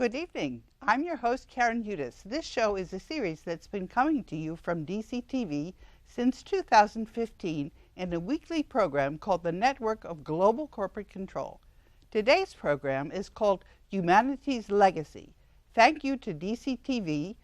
Good evening. I'm your host, Karen Udis. This show is a series that's been coming to you from DCTV since 2015 in a weekly program called the Network of Global Corporate Control. Today's program is called Humanity's Legacy. Thank you to DCTV,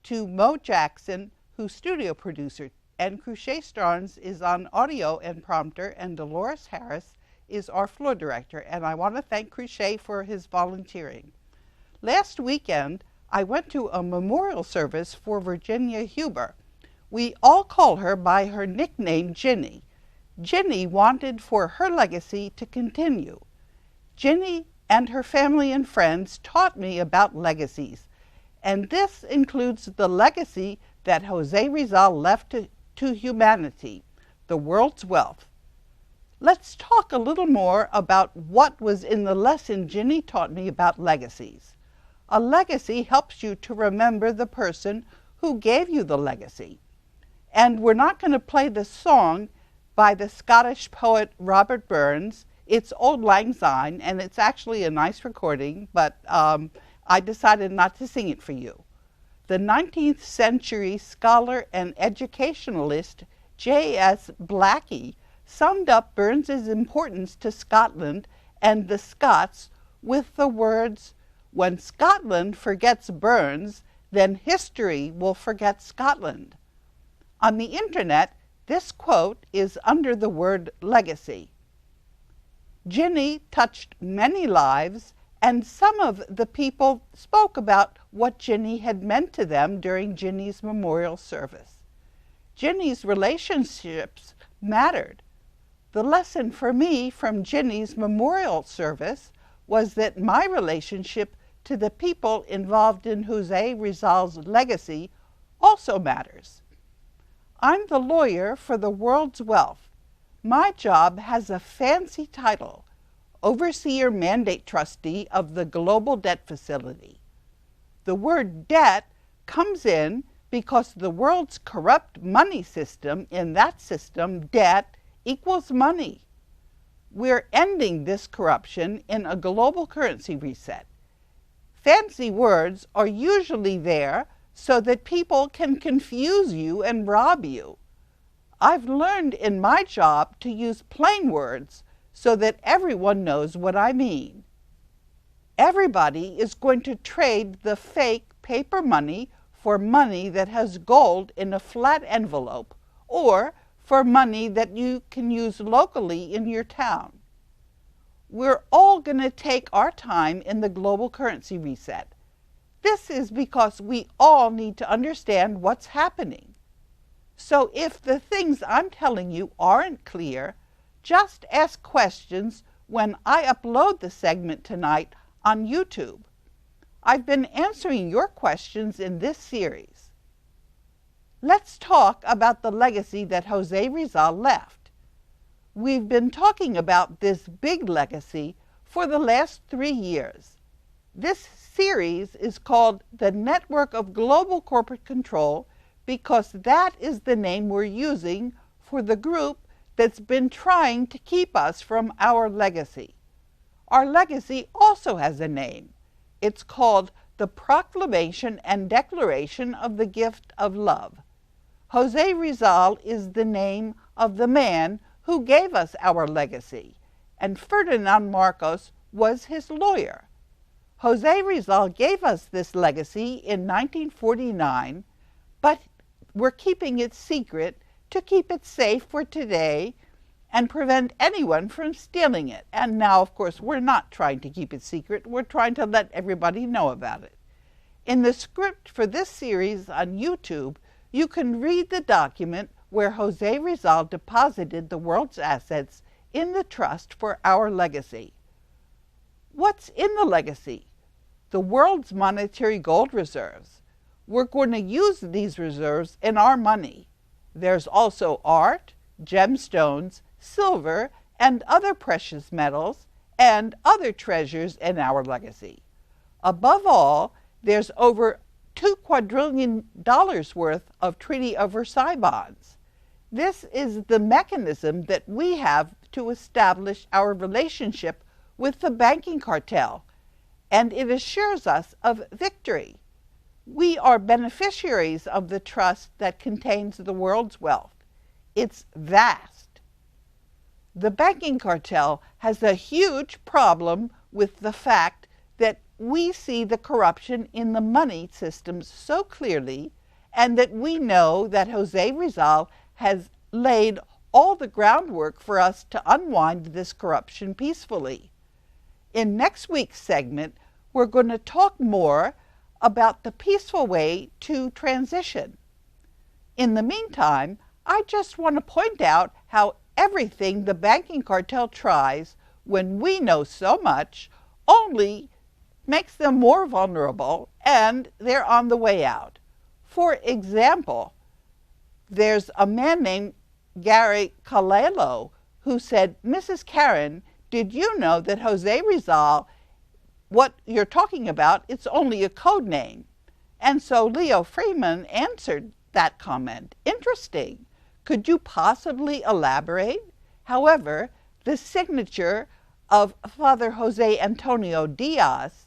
to Mo Jackson, who's studio producer, and Cruchet Starnes is on audio and prompter, and Dolores Harris is our floor director, and I want to thank Cruchet for his volunteering. Last weekend, I went to a memorial service for Virginia Huber. We all call her by her nickname, Ginny. Ginny wanted for her legacy to continue. Ginny and her family and friends taught me about legacies, and this includes the legacy that José Rizal left to humanity, the world's wealth. Let's talk a little more about what was in the lesson Ginny taught me about legacies. A legacy helps you to remember the person who gave you the legacy. And we're not going to play the song by the Scottish poet Robert Burns. It's Auld Lang Syne, and it's actually a nice recording, but I decided not to sing it for you. The 19th century scholar and educationalist J.S. Blackie summed up Burns's importance to Scotland and the Scots with the words, "When Scotland forgets Burns, then history will forget Scotland." On the internet, this quote is under the word legacy. Ginny touched many lives, and some of the people spoke about what Ginny had meant to them during Ginny's memorial service. Ginny's relationships mattered. The lesson for me from Ginny's memorial service was that my relationship to the people involved in José Rizal's legacy also matters. I'm the lawyer for the world's wealth. My job has a fancy title, Overseer Mandate Trustee of the Global Debt Facility. The word debt comes in because the world's corrupt money system, in that system, debt equals money. We're ending this corruption in a global currency reset. Fancy words are usually there so that people can confuse you and rob you. I've learned in my job to use plain words so that everyone knows what I mean. Everybody is going to trade the fake paper money for money that has gold in a flat envelope, or for money that you can use locally in your town. We're all going to take our time in the global currency reset. This is because we all need to understand what's happening. So if the things I'm telling you aren't clear, just ask questions when I upload the segment tonight on YouTube. I've been answering your questions in this series. Let's talk about the legacy that José Rizal left. We've been talking about this big legacy for the last 3 years. This series is called the Network of Global Corporate Control because that is the name we're using for the group that's been trying to keep us from our legacy. Our legacy also has a name. It's called the Proclamation and Declaration of the Gift of Love. José Rizal is the name of the man who gave us our legacy, and Ferdinand Marcos was his lawyer. José Rizal gave us this legacy in 1949, but we're keeping it secret to keep it safe for today and prevent anyone from stealing it. And now, of course, we're not trying to keep it secret. We're trying to let everybody know about it. In the script for this series on YouTube, you can read the document where José Rizal deposited the world's assets in the trust for our legacy. What's in the legacy? The world's monetary gold reserves. We're going to use these reserves in our money. There's also art, gemstones, silver, and other precious metals, and other treasures in our legacy. Above all, there's over $2 quadrillion worth of Treaty of Versailles Bonds. This is the mechanism that we have to establish our relationship with the Banking Cartel and it assures us of victory. We are beneficiaries of the trust that contains the world's wealth. It's vast. The banking cartel has a huge problem with the fact that we see the corruption in the money systems so clearly, and that we know that José Rizal has laid all the groundwork for us to unwind this corruption peacefully. In next week's segment, we're going to talk more about the peaceful way to transition. In the meantime, I just want to point out how everything the banking cartel tries, when we know so much, only makes them more vulnerable, and they're on the way out. For example, there's a man named Gary Calelo who said, "Mrs. Karen, did you know that José Rizal, what you're talking about, it's only a code name?" And so Leo Freeman answered that comment. "Interesting. Could you possibly elaborate?" However, the signature of Father Jose Antonio Diaz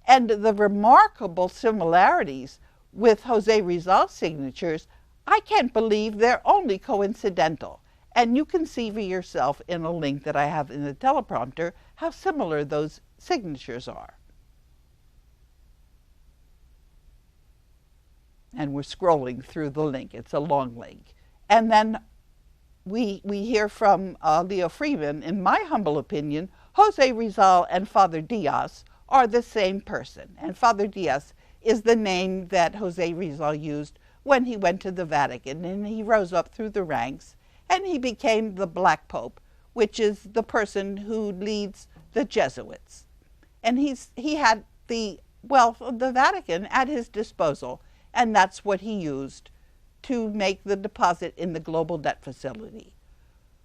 and the remarkable similarities with José Rizal's signatures, I can't believe they're only coincidental. And you can see for yourself in a link that I have in the teleprompter how similar those signatures are. And we're scrolling through the link. It's a long link. And then we hear from Leo Freeman. In my humble opinion, José Rizal and Father Diaz are the same person. And Father Diaz is the name that José Rizal used when he went to the Vatican, and he rose up through the ranks, and he became the Black Pope, which is the person who leads the Jesuits. And he had the wealth of the Vatican at his disposal, and that's what he used to make the deposit in the global debt facility.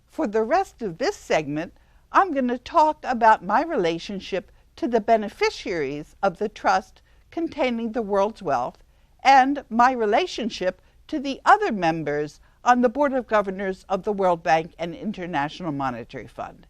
For the rest of this segment, I'm going to talk about my relationship to the beneficiaries of the trust containing the world's wealth, and my relationship to the other members on the Board of Governors of the World Bank and International Monetary Fund.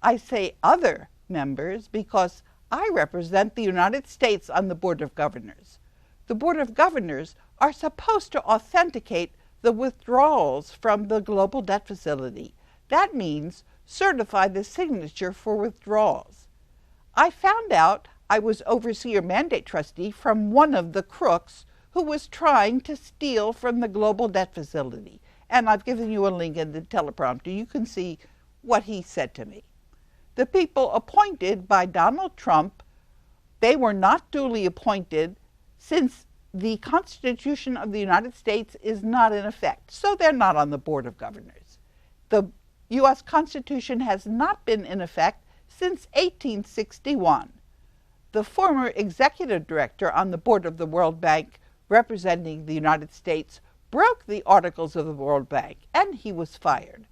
I say other members because I represent the United States on the Board of Governors. The Board of Governors are supposed to authenticate the withdrawals from the global debt facility. That means certify the signature for withdrawals. I found out I was overseer mandate trustee from one of the crooks who was trying to steal from the global debt facility. And I've given you a link in the teleprompter. You can see what he said to me. The people appointed by Donald Trump, they were not duly appointed since the Constitution of the United States is not in effect. So they're not on the Board of Governors. The U.S. Constitution has not been in effect since 1861. The former executive director on the board of the World Bank representing the United States broke the Articles of the World Bank, and he was fired.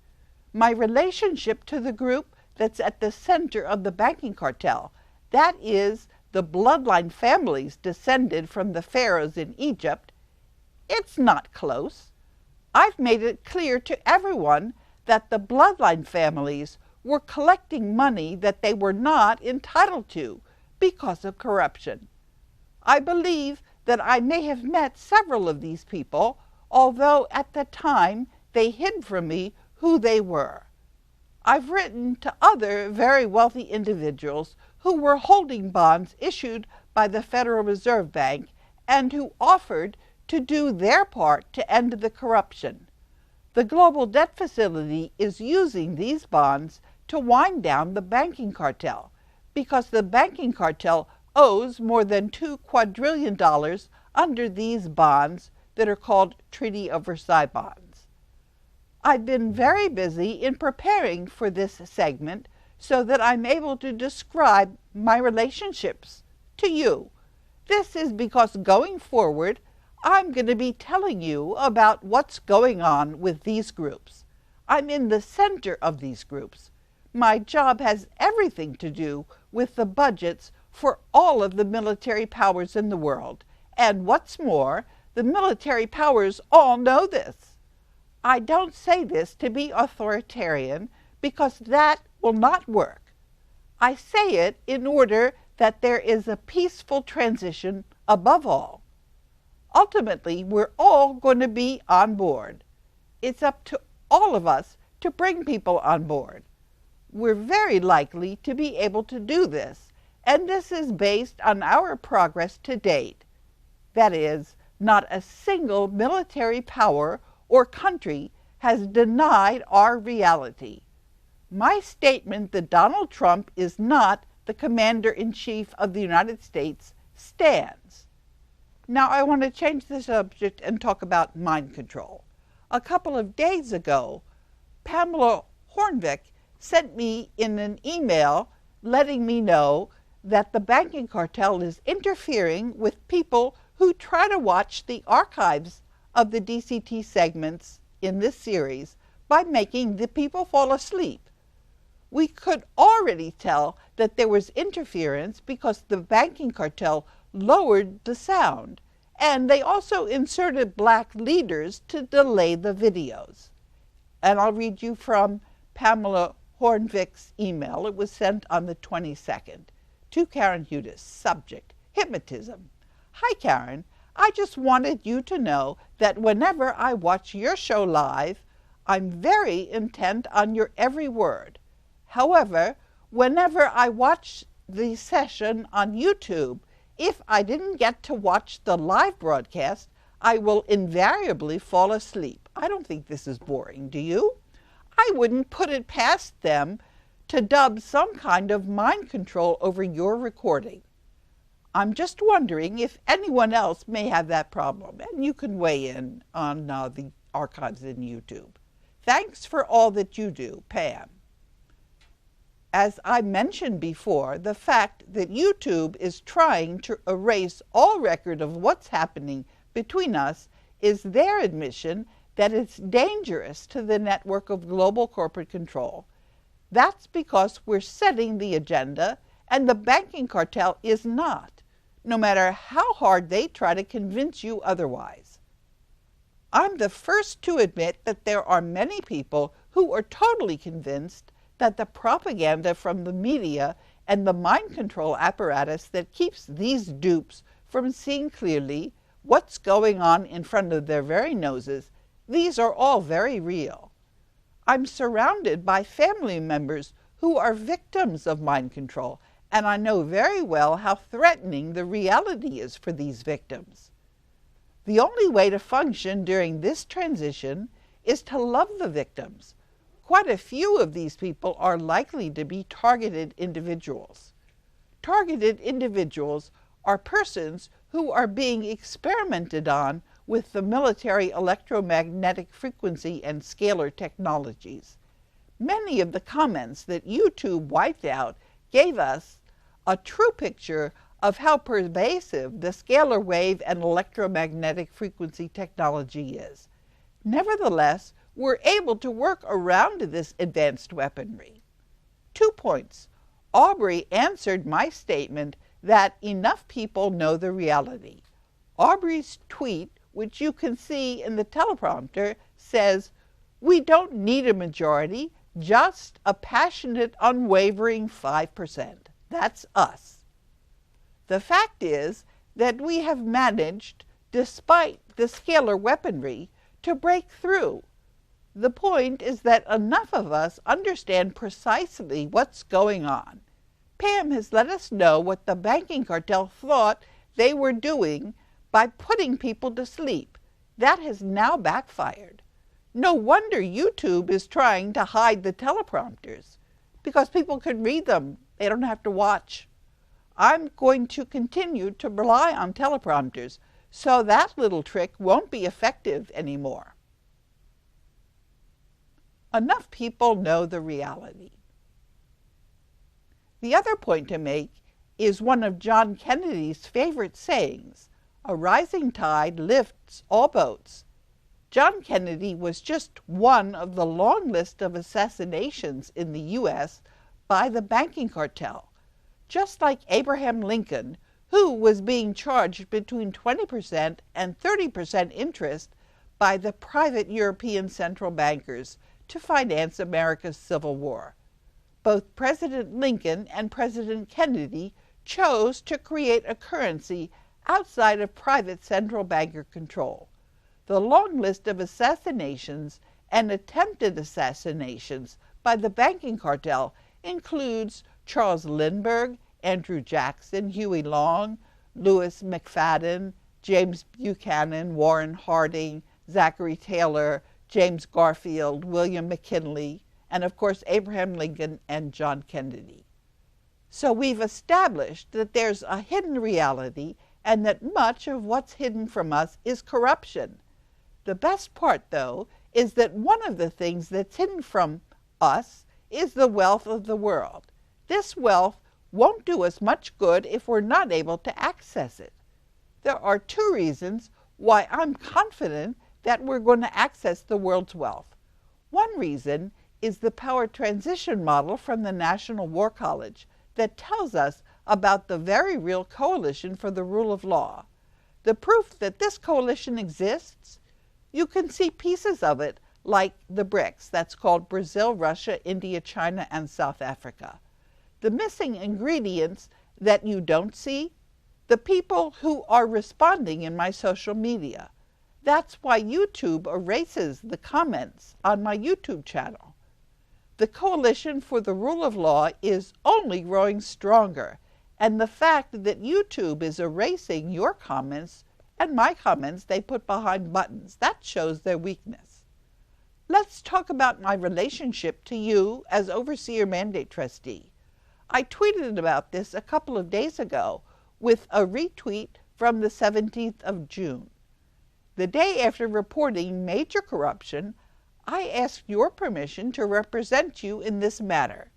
My relationship to the group that's at the center of the banking cartel, that is the bloodline families descended from the pharaohs in Egypt, it's not close. I've made it clear to everyone that the bloodline families were collecting money that they were not entitled to because of corruption. I believe that I may have met several of these people, although at the time they hid from me who they were. I've written to other very wealthy individuals who were holding bonds issued by the Federal Reserve Bank and who offered to do their part to end the corruption. The global debt facility is using these bonds to wind down the banking cartel, because the banking cartel owes more than $2 quadrillion under these bonds that are called Treaty of Versailles Bonds. I've been very busy in preparing for this segment so that I'm able to describe my relationships to you. This is because going forward, I'm going to be telling you about what's going on with these groups. I'm in the center of these groups. My job has everything to do with the budgets for all of the military powers in the world. And what's more, the military powers all know this. I don't say this to be authoritarian because that will not work. I say it in order that there is a peaceful transition above all. Ultimately, we're all going to be on board. It's up to all of us to bring people on board. We're very likely to be able to do this, and this is based on our progress to date. That is, not a single military power or country has denied our reality. My statement that Donald Trump is not the Commander-in-Chief of the United States stands. Now I want to change the subject and talk about mind control. A couple of days ago, Pamela Hornvick sent me in an email letting me know that the banking cartel is interfering with people who try to watch the archives of the DCT segments in this series by making the people fall asleep. We could already tell that there was interference because the banking cartel lowered the sound, and they also inserted black leaders to delay the videos. And I'll read you from Pamela Hornvick's email. It was sent on the 22nd. To Karen Hudis, subject, hypnotism. Hi Karen, I just wanted you to know that whenever I watch your show live, I'm very intent on your every word. However, whenever I watch the session on YouTube, if I didn't get to watch the live broadcast, I will invariably fall asleep. I don't think this is boring, do you? I wouldn't put it past them to dub some kind of mind control over your recording. I'm just wondering if anyone else may have that problem, and you can weigh in on the archives in YouTube. Thanks for all that you do, Pam. As I mentioned before, the fact that YouTube is trying to erase all record of what's happening between us is their admission that it's dangerous to the network of global corporate control. That's because we're setting the agenda, and the banking cartel is not, no matter how hard they try to convince you otherwise. I'm the first to admit that there are many people who are totally convinced that the propaganda from the media and the mind control apparatus that keeps these dupes from seeing clearly what's going on in front of their very noses, these are all very real. I'm surrounded by family members who are victims of mind control, and I know very well how threatening the reality is for these victims. The only way to function during this transition is to love the victims. Quite a few of these people are likely to be targeted individuals. Targeted individuals are persons who are being experimented on with the military electromagnetic frequency and scalar technologies. Many of the comments that YouTube wiped out gave us a true picture of how pervasive the scalar wave and electromagnetic frequency technology is. Nevertheless, we're able to work around this advanced weaponry. 2 points. Aubrey answered my statement that enough people know the reality. Aubrey's tweet, which you can see in the teleprompter, says, "We don't need a majority, just a passionate, unwavering 5%. That's us." The fact is that we have managed, despite the scalar weaponry, to break through. The point is that enough of us understand precisely what's going on. Pam has let us know what the banking cartel thought they were doing by putting people to sleep. That has now backfired. No wonder YouTube is trying to hide the teleprompters, because people can read them. They don't have to watch. I'm going to continue to rely on teleprompters, so that little trick won't be effective anymore. Enough people know the reality. The other point to make is one of John Kennedy's favorite sayings, "A rising tide lifts all boats." John Kennedy was just one of the long list of assassinations in the U.S. by the banking cartel. Just like Abraham Lincoln, who was being charged between 20% and 30% interest by the private European central bankers to finance America's Civil War. Both President Lincoln and President Kennedy chose to create a currency outside of private central banker control. The long list of assassinations and attempted assassinations by the banking cartel includes Charles Lindbergh, Andrew Jackson, Huey Long, Louis McFadden, James Buchanan, Warren Harding, Zachary Taylor, James Garfield, William McKinley, and of course Abraham Lincoln and John Kennedy. So we've established that there's a hidden reality and that much of what's hidden from us is corruption. The best part, though, is that one of the things that's hidden from us is the wealth of the world. This wealth won't do us much good if we're not able to access it. There are two reasons why I'm confident that we're going to access the world's wealth. One reason is the power transition model from the National War College that tells us about the very real coalition for the rule of law. The proof that this coalition exists? You can see pieces of it like the BRICS, that's called Brazil, Russia, India, China, and South Africa. The missing ingredients that you don't see? The people who are responding in my social media. That's why YouTube erases the comments on my YouTube channel. The coalition for the rule of law is only growing stronger, and the fact that YouTube is erasing your comments and my comments they put behind buttons, that shows their weakness. Let's talk about my relationship to you as Overseer Mandate Trustee. I tweeted about this a couple of days ago with a retweet from the 17th of June. The day after reporting major corruption, I asked your permission to represent you in this matter.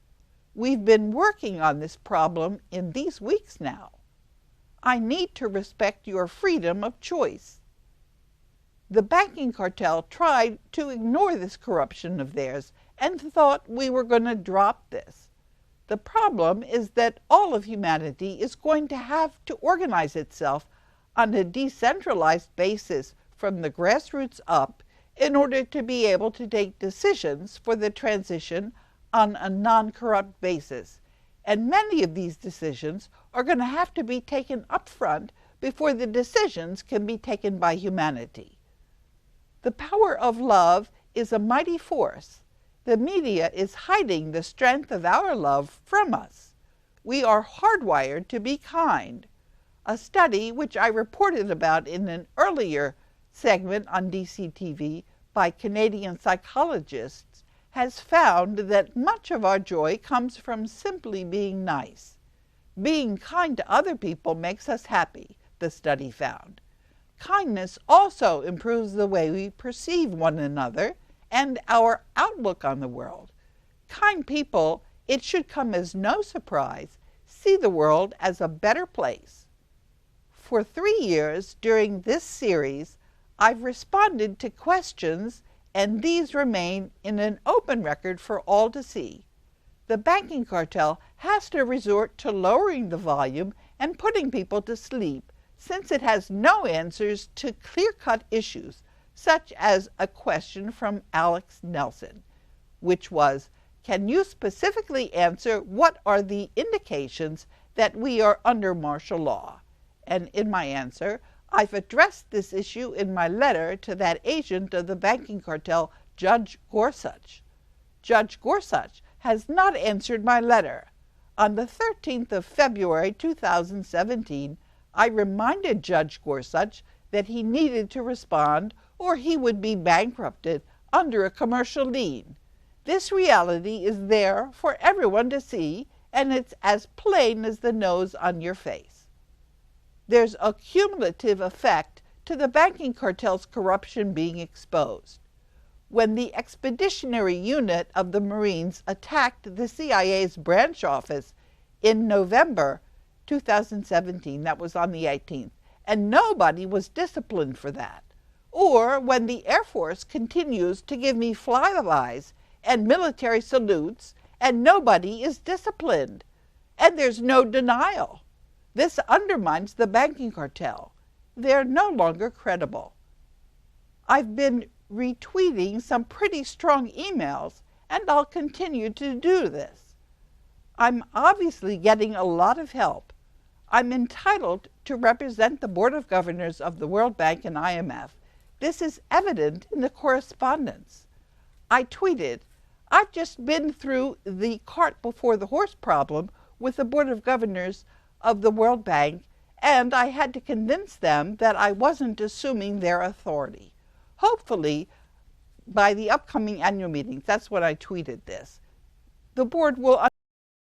We've been working on this problem in these weeks now. I need to respect your freedom of choice. The banking cartel tried to ignore this corruption of theirs and thought we were going to drop this. The problem is that all of humanity is going to have to organize itself on a decentralized basis from the grassroots up in order to be able to take decisions for the transition on a non-corrupt basis. And many of these decisions are going to have to be taken up front before the decisions can be taken by humanity. The power of love is a mighty force. The media is hiding the strength of our love from us. We are hardwired to be kind. A study which I reported about in an earlier segment on DCTV by Canadian psychologists has found that much of our joy comes from simply being nice. Being kind to other people makes us happy, the study found. Kindness also improves the way we perceive one another and our outlook on the world. Kind people, it should come as no surprise, see the world as a better place. For 3 years during this series, I've responded to questions, and these remain in an open record for all to see. The banking cartel has to resort to lowering the volume and putting people to sleep, since it has no answers to clear-cut issues, such as a question from Alex Nelson, which was, can you specifically answer what are the indications that we are under martial law? And in my answer, I've addressed this issue in my letter to that agent of the banking cartel, Judge Gorsuch. Judge Gorsuch has not answered my letter. On the 13th of February 2017, I reminded Judge Gorsuch that he needed to respond or he would be bankrupted under a commercial lien. This reality is there for everyone to see, and it's as plain as the nose on your face. There's a cumulative effect to the banking cartel's corruption being exposed. When the Expeditionary Unit of the Marines attacked the CIA's branch office in November 2017, that was on the 18th, and nobody was disciplined for that. Or when the Air Force continues to give me flybys and military salutes and nobody is disciplined, and there's no denial. This undermines the banking cartel. They're no longer credible. I've been retweeting some pretty strong emails, and I'll continue to do this. I'm obviously getting a lot of help. I'm entitled to represent the Board of Governors of the World Bank and IMF. This is evident in the correspondence. I tweeted, I've just been through the cart before the horse problem with the Board of Governors of the World Bank, and I had to convince them that I wasn't assuming their authority. Hopefully, by the upcoming annual meetings, that's when I tweeted this, the board will